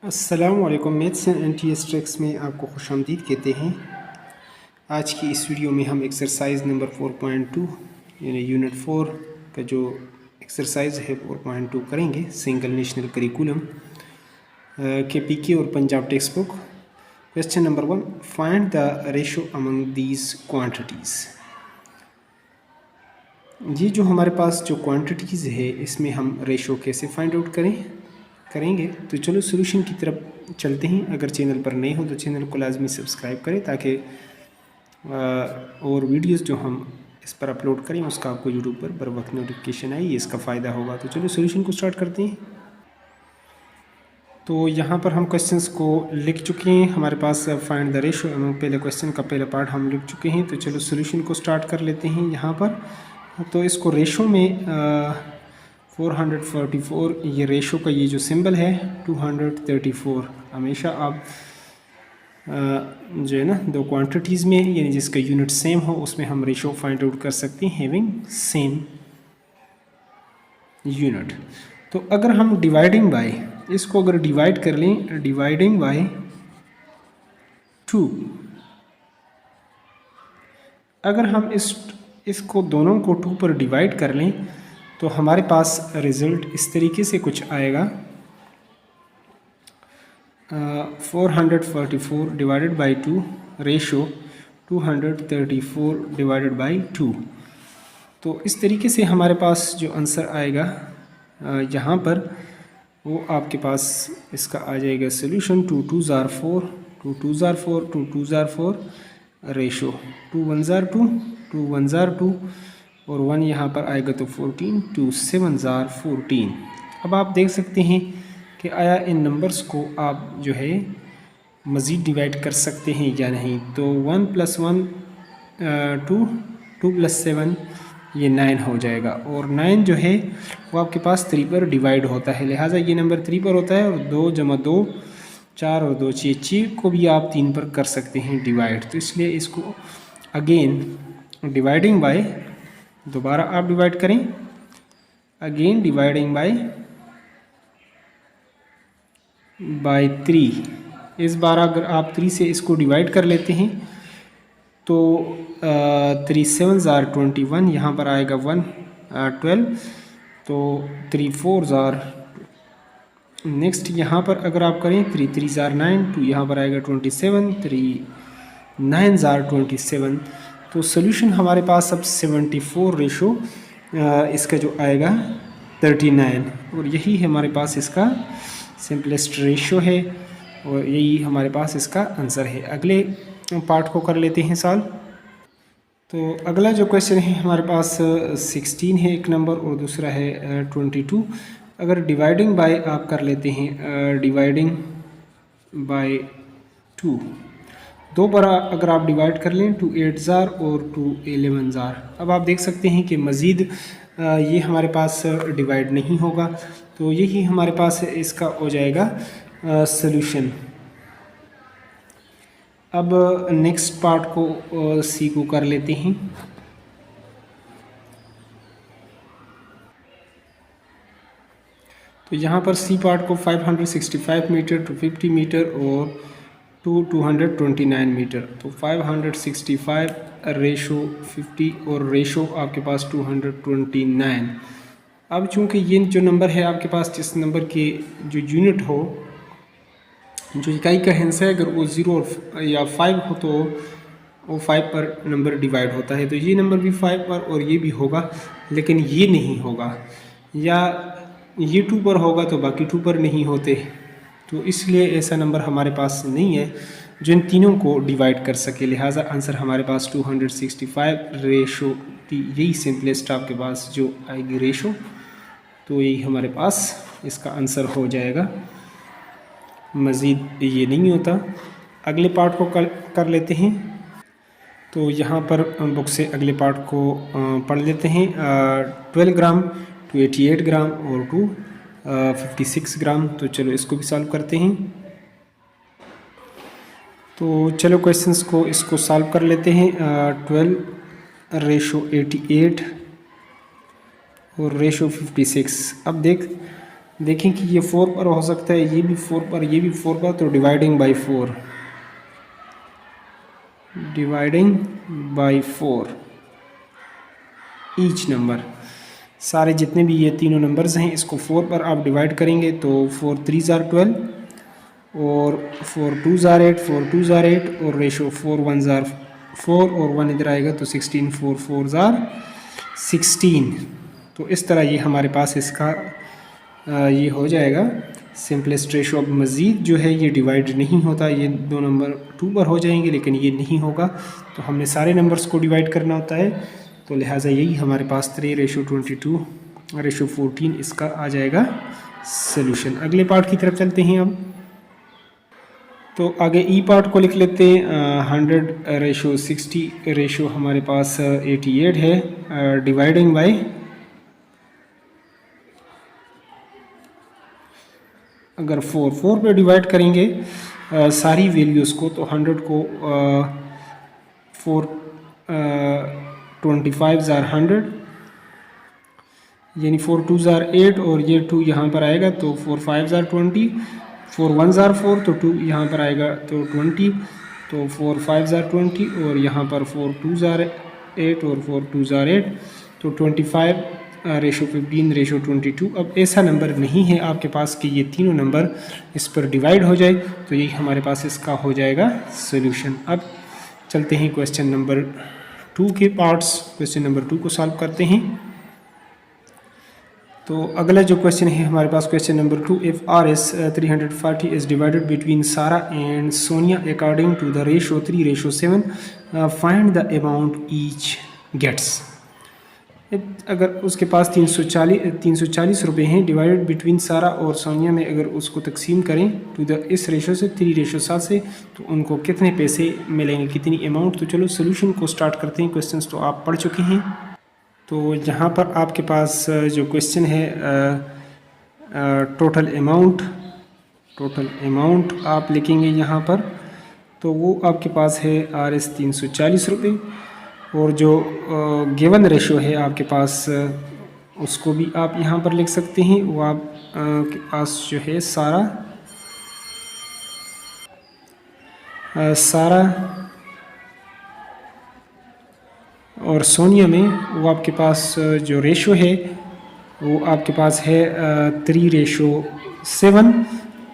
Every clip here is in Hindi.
अस्सलामुअलैकुम मैथ्स एंड एनटीएस ट्रिक्स में आपको खुशामदीद कहते हैं। आज की इस वीडियो में हम एक्सरसाइज नंबर 4.2 यानी यूनिट 4 का जो एक्सरसाइज है 4.2 करेंगे। सिंगल नेशनल करिकुलम के पीके और Punjab text book. Question number 1, find the ratio among these quantities. ये जो हमारे पास जो क्वांटिटीज़ है इसमें हम रेशो कैसे फाइंड आउट करेंगे। तो चलो सोल्यूशन की तरफ चलते हैं। अगर चैनल पर नए हो तो चैनल को लाजमी सब्सक्राइब करें ताकि और वीडियोस जो हम इस पर अपलोड करें उसका आपको यूट्यूब पर बर वक्त नोटिफिकेशन आए, ये इसका फ़ायदा होगा। तो चलो सोल्यूशन को स्टार्ट करते हैं। तो यहाँ पर हम क्वेश्चंस को लिख चुके हैं। हमारे पास फाइंड द रेशो पहले क्वेश्चन का पहला पार्ट हम लिख चुके हैं। तो चलो सोल्यूशन को स्टार्ट कर लेते हैं यहाँ पर। तो इसको रेशो में 444, ये रेशो का ये जो सिंबल है 234, हमेशा आप जो है ना दो क्वांटिटीज़ में यानी जिसका यूनिट सेम हो उसमें हम रेशो फाइंड आउट कर सकते हैं हैविंग सेम यूनिट। तो अगर हम डिवाइडिंग बाय इसको अगर डिवाइड कर लें, डिवाइडिंग बाय 2, अगर हम इसको दोनों को 2 पर डिवाइड कर लें तो हमारे पास रिज़ल्ट इस तरीके से कुछ आएगा। 444 divided by 2 ratio 234 divided by 2। तो इस तरीके से हमारे पास जो आंसर आएगा यहाँ पर वो आपके पास इसका आ जाएगा solution 2 2s are 4, 2 2s are 4, 2 2s are 4 ratio 2 1s are 2, 2 1s are 2 और 1 यहाँ पर आएगा तो 14, 2 7s are 14। अब आप देख सकते हैं कि आया इन नंबर्स को आप जो है मज़ीद डिवाइड कर सकते हैं या नहीं। तो 1 + 1 2, 2 + 7 ये 9 हो जाएगा और 9 जो है वो आपके पास 3 पर डिवाइड होता है, लिहाजा ये नंबर 3 पर होता है। और 2 + 2 4 और 2 6, 6 को भी आप 3 पर कर सकते हैं डिवाइड। तो इसलिए इसको अगेन डिवाइडिंग बाय, दोबारा आप डिवाइड करें, अगेन डिवाइडिंग बाय 3। इस बार अगर आप 3 से इसको डिवाइड कर लेते हैं तो 3 7s are 21, यहाँ पर आएगा 1 12, तो 3 4s are नेक्स्ट यहाँ पर अगर आप करें 3 3s are 9, 2 यहाँ पर आएगा 27, 3 9s are 27। तो सोल्यूशन हमारे पास अब 74 रेशो इसका जो आएगा 39, और यही हमारे पास इसका सिंपलेस्ट रेशो है और यही हमारे पास इसका आंसर है। अगले पार्ट को कर लेते हैं सॉल्व। तो अगला जो क्वेश्चन है हमारे पास 16 है एक नंबर और दूसरा है 22। अगर डिवाइडिंग बाय आप कर लेते हैं, डिवाइडिंग बाय 2, 2 पर अगर आप डिवाइड कर लें 2 8s are और 2 11s are। अब आप देख सकते हैं कि मज़ीद ये हमारे पास डिवाइड नहीं होगा, तो यही हमारे पास इसका हो जाएगा सॉल्यूशन। अब नेक्स्ट पार्ट को सी को कर लेते हैं। तो यहाँ पर सी पार्ट को 565 मीटर टू 50 मीटर और 229 मीटर। तो 565 रेशो 50 और रेशो आपके पास 229। अब चूँकि ये जो नंबर है आपके पास, जिस नंबर के जो यूनिट हो, जो इकाई का हिस्सा है, अगर वो 0 या 5 हो तो वो 5 पर नंबर डिवाइड होता है। तो ये नंबर भी 5 पर और ये भी होगा, लेकिन ये नहीं होगा, या ये 2 पर होगा तो बाकी 2 पर नहीं होते। तो इसलिए ऐसा नंबर हमारे पास नहीं है जो इन तीनों को डिवाइड कर सके, लिहाजा आंसर हमारे पास 265 रेशो, यही सिंपलेस्ट आपके पास जो आएगी रेशो, तो यही हमारे पास इसका आंसर हो जाएगा, मज़ीद ये नहीं होता। अगले पार्ट को कर लेते हैं। तो यहाँ पर बुक से अगले पार्ट को पढ़ लेते हैं। 12 ग्राम टू 88 ग्राम और टू 56 ग्राम। तो चलो इसको भी सॉल्व करते हैं। तो चलो क्वेश्चंस को इसको सॉल्व कर लेते हैं। 12 रेशो 88 और रेशो 56। अब देख देखें कि ये 4 पर हो सकता है, ये भी 4 पर, ये भी 4 पर, तो dividing by 4, dividing by 4 each number, सारे जितने भी ये तीनों नंबर्स हैं इसको 4 पर आप डिवाइड करेंगे तो 4 3 ज़ार 12 और 4 2 ज़ार 8, 4 2 ज़ार 8 और रेशो 4 1 ज़ार 4 और 1 इधर आएगा तो 16, 4 4 ज़ार 16। तो इस तरह ये हमारे पास इसका ये हो जाएगा सिंपलेस्ट रेशो। अब मज़ीद जो है ये डिवाइड नहीं होता, ये दो नंबर 2 पर हो जाएंगे लेकिन ये नहीं होगा, तो हमने सारे नंबर्स को डिवाइड करना होता है, तो लिहाजा यही हमारे पास 3:22:14 इसका आ जाएगा सॉल्यूशन। अगले पार्ट की तरफ चलते हैं अब। तो आगे ई पार्ट को लिख लेते हैं। 100:60 रेशो हमारे पास 88 है, डिवाइडिंग बाय, अगर 4 पे डिवाइड करेंगे सारी वैल्यूज़ को तो 100 को 4 25 ज़ार 100 यानी 4 2 ज़ार 8 और ये 2 यहाँ पर आएगा तो 4 5 ज़ार 20, 4 1 ज़ार 4 तो 2 यहाँ पर आएगा तो 20, तो 4 5 ज़ार 20 और यहाँ पर 4 2 ज़ार 8 और 4 2 ज़ार 8 तो 25 रेशो 15 रेशो 22। अब ऐसा नंबर नहीं है आपके पास कि ये तीनों नंबर इस पर डिवाइड हो जाए, तो यही हमारे पास इसका हो जाएगा सॉल्यूशन। अब चलते हैं क्वेश्चन नंबर 2 के पार्ट्स, क्वेश्चन नंबर 2 को सॉल्व करते हैं। तो अगला जो क्वेश्चन है हमारे पास question number 2, if RS 340 is divided between Sara and Sonia according to the ratio 3:7, find the amount each gets. अगर उसके पास 340 रुपये हैं, डिवाइडेड बिटवीन सारा और सोनिया में अगर उसको तकसीम करें टू द इस रेशो से 3:7 से, तो उनको कितने पैसे मिलेंगे, कितनी अमाउंट। तो चलो सोल्यूशन को स्टार्ट करते हैं। क्वेश्चंस तो आप पढ़ चुके हैं, तो यहाँ पर आपके पास जो क्वेश्चन है टोटल अमाउंट आप लिखेंगे यहाँ पर, तो वो आपके पास है RS 340 रुपये, और जो गिवन रेशो है आपके पास उसको भी आप यहाँ पर लिख सकते हैं। वो आप के पास जो है सारा और सोनिया में वो आपके पास जो रेशो है वो आपके पास है 3:7।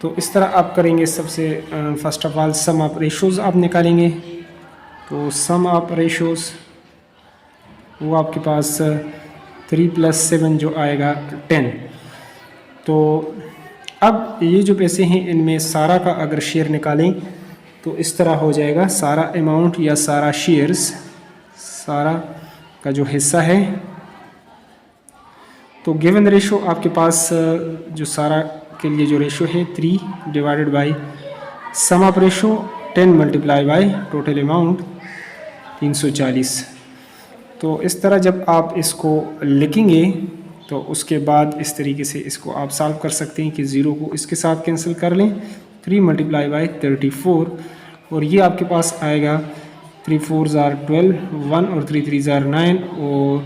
तो इस तरह आप करेंगे। सबसे first of all sum of ratios आप निकालेंगे, तो सम ऑफ रेशोज़ वो आपके पास 3 + 7 जो आएगा 10। तो अब ये जो पैसे हैं इनमें सारा का अगर शेयर निकालें तो इस तरह हो जाएगा, सारा अमाउंट या सारा शेयर्स, सारा का जो हिस्सा है, तो गिवन रेशो आपके पास जो सारा के लिए जो रेशो है 3 divided by sum of ratio 10 multiply by total amount 340। तो इस तरह जब आप इसको लिखेंगे तो उसके बाद इस तरीके से इसको आप सॉल्व कर सकते हैं कि 0 को इसके साथ कैंसिल कर लें, 3 मल्टीप्लाई बाई 34 और ये आपके पास आएगा 3 4 ज़ार 12, 1 और 3 3 ज़ार 9 और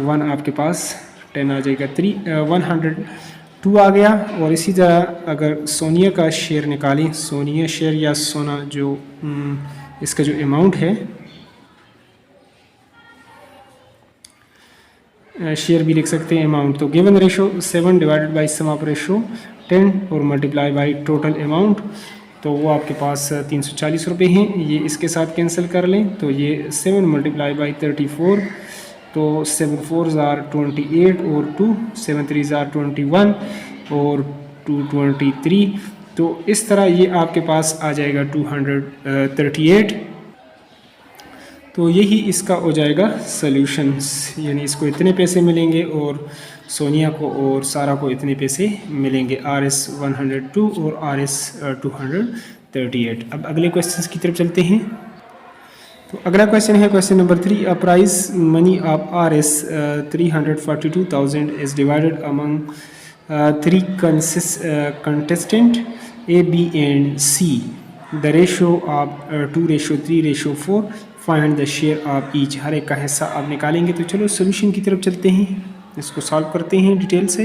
1 आपके पास 10 आ जाएगा, 102 आ गया। और इसी तरह अगर सोनिया का शेयर निकालें, सोनिया शेयर या सोना जो इसका जो अमाउंट है, शेयर भी लिख सकते हैं अमाउंट। तो given ratio 7 divided by sum of ratio 10 और मल्टीप्लाई बाई टोटल अमाउंट, तो वो आपके पास 340 रुपये हैं। ये इसके साथ कैंसिल कर लें तो ये 7 मल्टीप्लाई बाई 34, तो 7 4 ज़ार 28 और 2 7 3 ज़ार 21 और 2 23। तो इस तरह ये आपके पास आ जाएगा 238। तो यही इसका हो जाएगा सॉल्यूशंस, यानी इसको इतने पैसे मिलेंगे और सोनिया को और सारा को इतने पैसे मिलेंगे, RS 102 और RS 238। अब अगले क्वेश्चंस की तरफ चलते हैं। तो अगला क्वेश्चन है question number 3, a prize money of RS 342,000 is divided among 3 contestant A, B and C. The ratio of 2:3:4. Find the share of each. हर एक का हिस्सा आप निकालेंगे। तो चलो सोल्यूशन की तरफ चलते हैं, इसको सॉल्व करते हैं डिटेल से।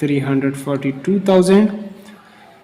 342,000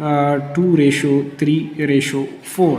2:3:4.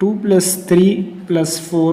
2 + 3 + 4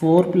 4 +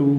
2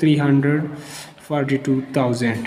342,000.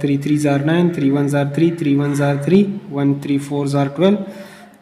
3 × 3 = 9 3 × 1 = 3 3 × 1 = 3 1 3 4 = 12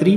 3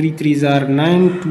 3 × 3 = 9 2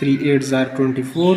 3 × 8 = 24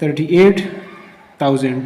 38,000.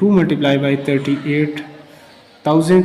2 × 38,000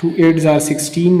2 × 8 = 16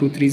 2 × 3 =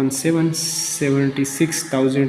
1 7 76,000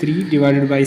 3 /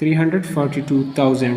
342,000.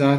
8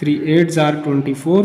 3 × 8 = 24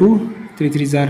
2 3 × 3 =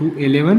2 11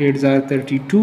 × 8 = 32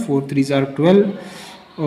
4 × 3 = 12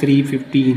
3 15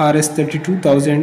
Rs32,000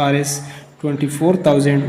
Rs24,000.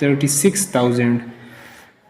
36,000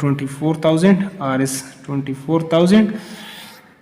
24,000 Rs24,000.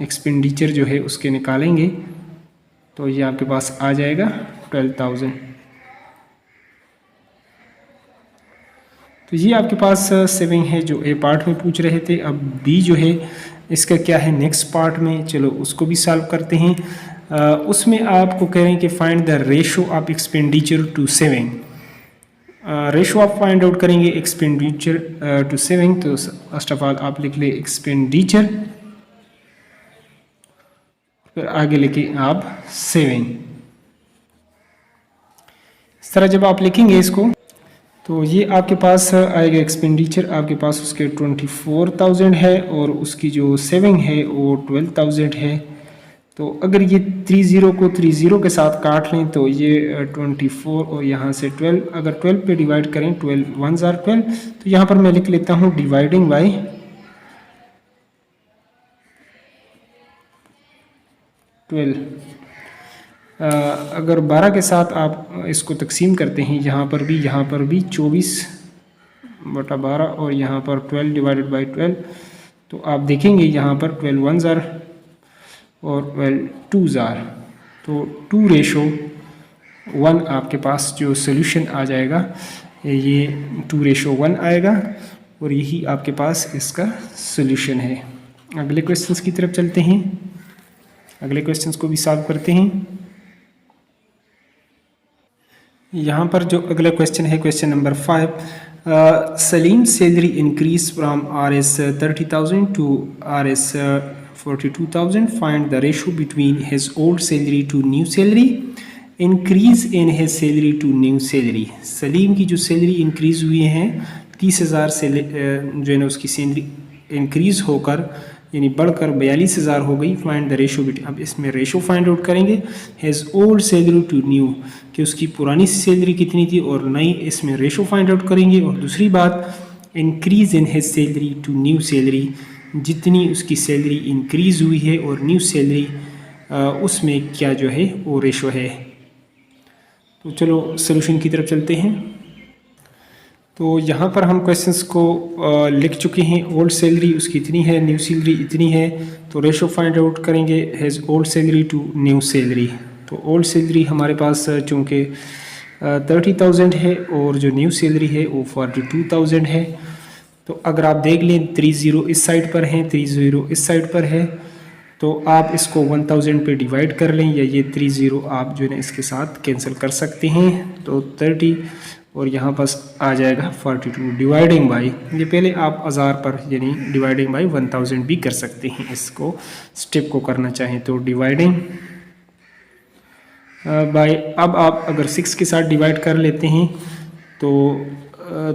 एक्सपेंडिचर जो है उसके निकालेंगे तो ये आपके पास आ जाएगा 12,000। तो ये आपके पास सेविंग है जो ए पार्ट में पूछ रहे थे। अब बी जो है इसका क्या है नेक्स्ट पार्ट में, चलो उसको भी सॉल्व करते हैं। उसमें आपको कह रहे हैं कि find the ratio of expenditure to saving. Ratio आप फाइंड आउट करेंगे एक्सपेंडिचर टू सेविंग। तो फर्स्ट ऑफ ऑल आप लिख ले एक्सपेंडिचर, फिर आगे लिखे आप सेविंग। इस तरह जब आप लिखेंगे इसको तो ये आपके पास आएगा एक्सपेंडिचर आपके पास उसके 24,000 है और उसकी जो सेविंग है वो 12,000 है। तो अगर ये 30 को 30 के साथ काट लें तो ये 24 और यहाँ से 12, अगर 12 पे डिवाइड करें 12 1 जार 12, तो यहाँ पर मैं लिख लेता हूँ डिवाइडिंग बाई 12। अगर 12 के साथ आप इसको तकसीम करते हैं यहाँ पर भी 24/12 और यहाँ पर 12 डिवाइडेड बाई 12, तो आप देखेंगे यहाँ पर 12 1 जार और 12 2 जार, तो 2:1 आपके पास जो सोल्यूशन आ जाएगा ये 2:1 आएगा और यही आपके पास इसका सोल्यूशन है। अगले क्वेश्चंस की तरफ चलते हैं, अगले क्वेश्चंस को भी सॉल्व करते हैं। यहाँ पर जो अगला क्वेश्चन है question number 5, Salim salary increase from Rs 30,000 to Rs 42,000, find the ratio between his old salary to new salary, increase in his salary to new salary. Salim की जो सैलरी इंक्रीज हुई है 30,000 से जो है ना उसकी सैलरी इंक्रीज होकर यानी बढ़कर 42,000 हो गई। फाइंड द रेशो बिटवीन, अब इसमें रेशो फाइंड आउट करेंगे as old salary to new, कि उसकी पुरानी सैलरी कितनी थी और नई, इसमें रेशो फाइंड आउट करेंगे। और दूसरी बात increase in his salary to new salary, जितनी उसकी सैलरी इंक्रीज हुई है और न्यू सैलरी उसमें क्या जो है वो रेशो है। तो चलो सोल्यूशन की तरफ चलते हैं। तो यहाँ पर हम क्वेश्चंस को लिख चुके हैं। ओल्ड सैलरी उसकी इतनी है, न्यू सैलरी इतनी है, तो रेशो फाइंड आउट करेंगे as old salary to new salary. तो ओल्ड सैलरी हमारे पास चूँकि 30,000 है और जो न्यू सैलरी है वो 42,000 है। तो अगर आप देख लें 30 इस साइड पर है, 30 इस साइड पर है, तो आप इसको 1000 पे डिवाइड कर लें या ये 30 आप जो है ना इसके साथ कैंसिल कर सकते हैं। तो 30 और यहाँ पास आ जाएगा 42 डिवाइडिंग बाई, ये पहले आप 1000 पर यानी डिवाइडिंग बाई 1000 भी कर सकते हैं। इसको स्टेप को करना चाहें तो डिवाइडिंग बाई, अब आप अगर 6 के साथ डिवाइड कर लेते हैं तो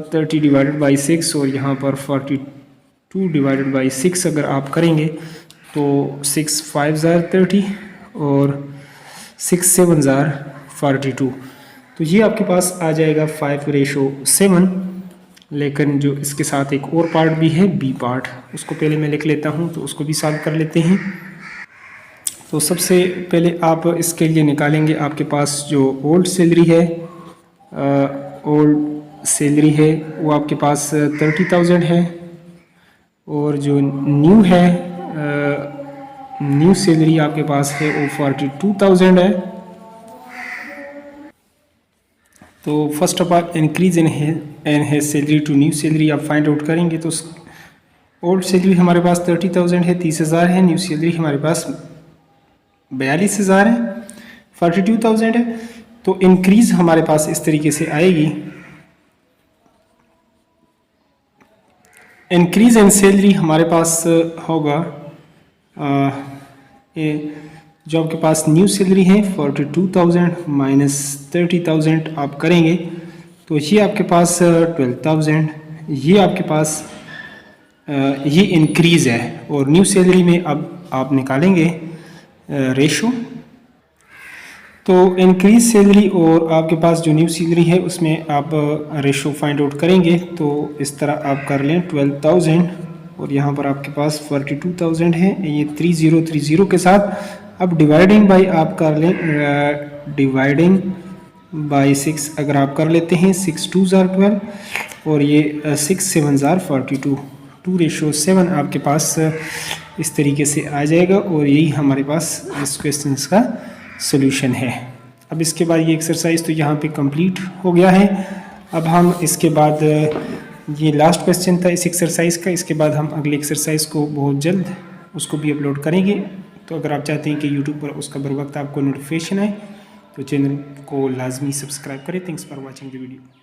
30 डिवाइडेड बाई 6 और यहाँ पर 42 डिवाइडेड बाई 6 अगर आप करेंगे तो 6 5 जार 30 और 6 7 जार 42, तो ये आपके पास आ जाएगा 5:7। लेकिन जो इसके साथ एक और पार्ट भी है बी पार्ट, उसको पहले मैं लिख लेता हूँ तो उसको भी सॉल्व कर लेते हैं। तो सबसे पहले आप इसके लिए निकालेंगे आपके पास जो ओल्ड सैलरी है, ओल्ड सैलरी है वो आपके पास 30,000 है और जो न्यू है न्यू सैलरी आपके पास है वो 42,000 है। तो first of all increase in है सैलरी टू न्यू सैलरी आप फाइंड आउट करेंगे। तो ओल्ड सैलरी हमारे पास 30,000 है, 30,000 है, न्यू सैलरी हमारे पास 42,000 है, 42,000 है। तो इंक्रीज हमारे पास इस तरीके से आएगी, इंक्रीज इन सैलरी हमारे पास होगा जो आपके पास न्यू सैलरी है 42,000 माइनस 30,000 आप करेंगे तो ये आपके पास 12,000, ये आपके पास ये इंक्रीज़ है। और न्यू सैलरी में अब आप निकालेंगे रेशो, तो इंक्रीज सैलरी और आपके पास जो न्यू सैलरी है उसमें आप रेशो फाइंड आउट करेंगे। तो इस तरह आप कर लें 12,000 और यहाँ पर आपके पास 42,000 है, ये 30 के साथ अब डिवाइडिंग बाई आप कर लें डिवाइडिंग बाई 6 अगर आप कर लेते हैं 6 2 जार 12 और ये 6 7 जार 42, 2:7 आपके पास इस तरीके से आ जाएगा और यही हमारे पास इस क्वेश्चंस का सॉल्यूशन है। अब इसके बाद ये एक्सरसाइज तो यहाँ पे कंप्लीट हो गया है। अब हम इसके बाद ये लास्ट क्वेश्चन था इस एक्सरसाइज का, इसके बाद हम अगले एक्सरसाइज को बहुत जल्द उसको भी अपलोड करेंगे। तो अगर आप चाहते हैं कि यूट्यूब पर उसका बर वक्त आपको नोटिफिकेशन आए तो चैनल को लाजमी सब्सक्राइब करें। Thanks for watching the video.